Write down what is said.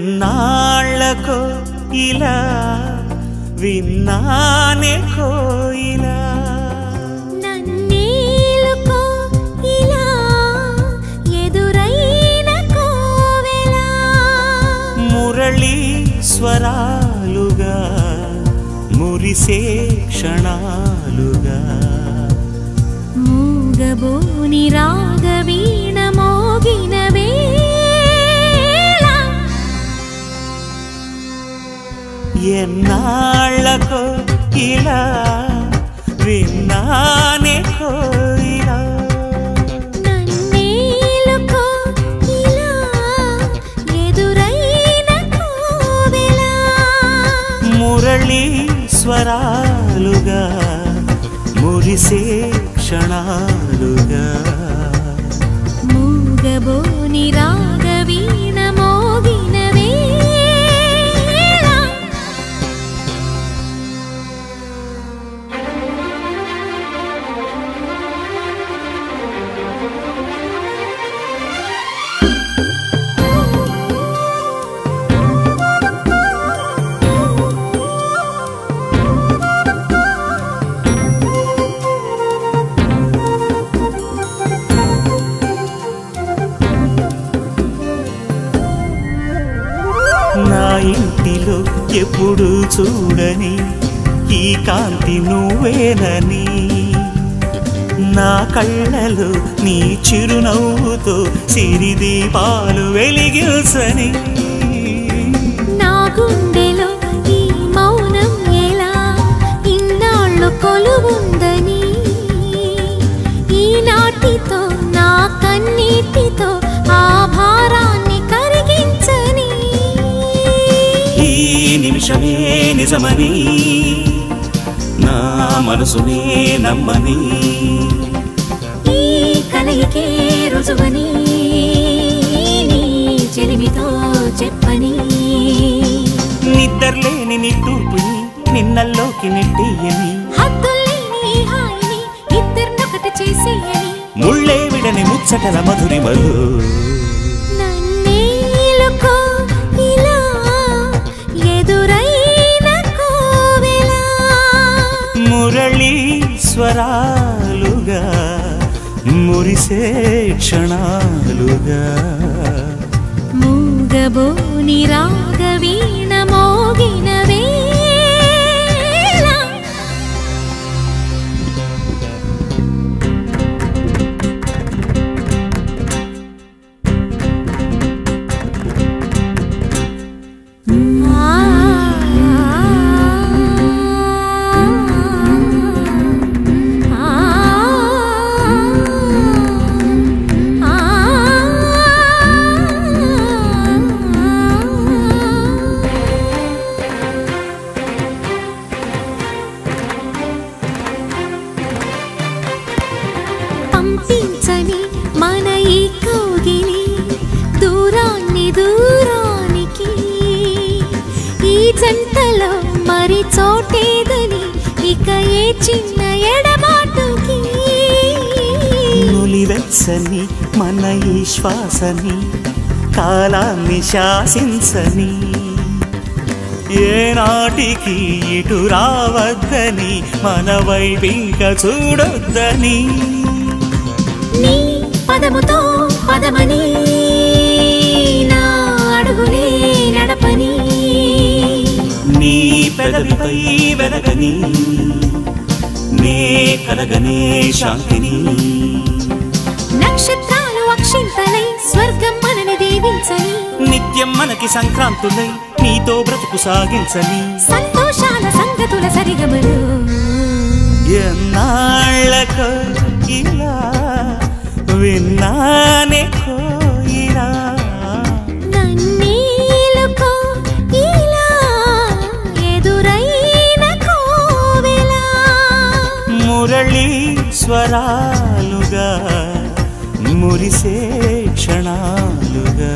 ఎన్నాళ్ళకో ఇలా విన్నానే కోయిలా నన్నేలుకో ఇలా ఎదురైన కోవెలా మురళీ స్వరాలుగా మురిసే క్షణాలుగా మూగబోని రాగవీణ మోగినవే ఎన్నాళ్ళకో ఇలా విన్నానే కోయిలా నన్నేలుకో ఇలా ఎదురైన కోవెలా మురళీ స్వరాలుగా మురిసే క్షణాలుగా మూగబోని రాగవీణ మోగినవే నా ఇంటిలో ఎప్పుడు చూడని ఈ కాంతి నువ్వేనని నా కళ్ళలో నీ చిరునవ్వుతో సిరిదీపాలు వెలిగించని నా గుండెలో ఈ మౌనం ఎలా ఇన్నాళ్ళు కొలువుందని ఈనాటితో నా కన్నీటితో ఆ భారాన్ని కరిగించని ఈ నిమిషమే నిజమని నా మనసునే నమ్మని ఈ కలయికే రుజువని నీ చెలిమితో చెప్పని నిద్రలేని నిట్టూపుని నిన్నల్లోకి నెట్టేయని హద్దుల్లేని ఈ హాయిని ఇద్దరినొకటి చేసేయని ముళ్ళే విడని ముచ్చటల మధురిమలు నన్నేలుకో ఇలా ఎదురైన కోవెలా మురళీ స్వరాలుగా మురిసే క్షణాలుగా మూగబోని రాగవీణ మోగినవే పంపించని మన ఈ కౌగిలి దూరాన్ని దూరానికి ఈ జంటలో మరి చోటేదని ఇక ఏ చిన్న ఎడబాటుకి నులివెచ్చని మన ఈ శ్వాసని కాలాన్ని శాసించని ఏనాటికి ఇటు రావద్దని మన వైపింక చూడొద్దని నీ పదముతో పదమని నా అడుగులే నడపని నీ పెదవిపై వెలగని నే కలగనే శాంతిని నక్షత్రాలు అక్షింతలై స్వర్గం మనని దీవించని నిత్యం మనకి సంక్రాంతులై నీతో బ్రతుకు సాగించని సంతోషాల సంగతుల సరిగమలు ఎన్నాళ్ళకో ఇలా విన్నానే కోయిలా నన్నేలుకో ఇలా స్వరాలుగా మురిసే క్షణాలుగా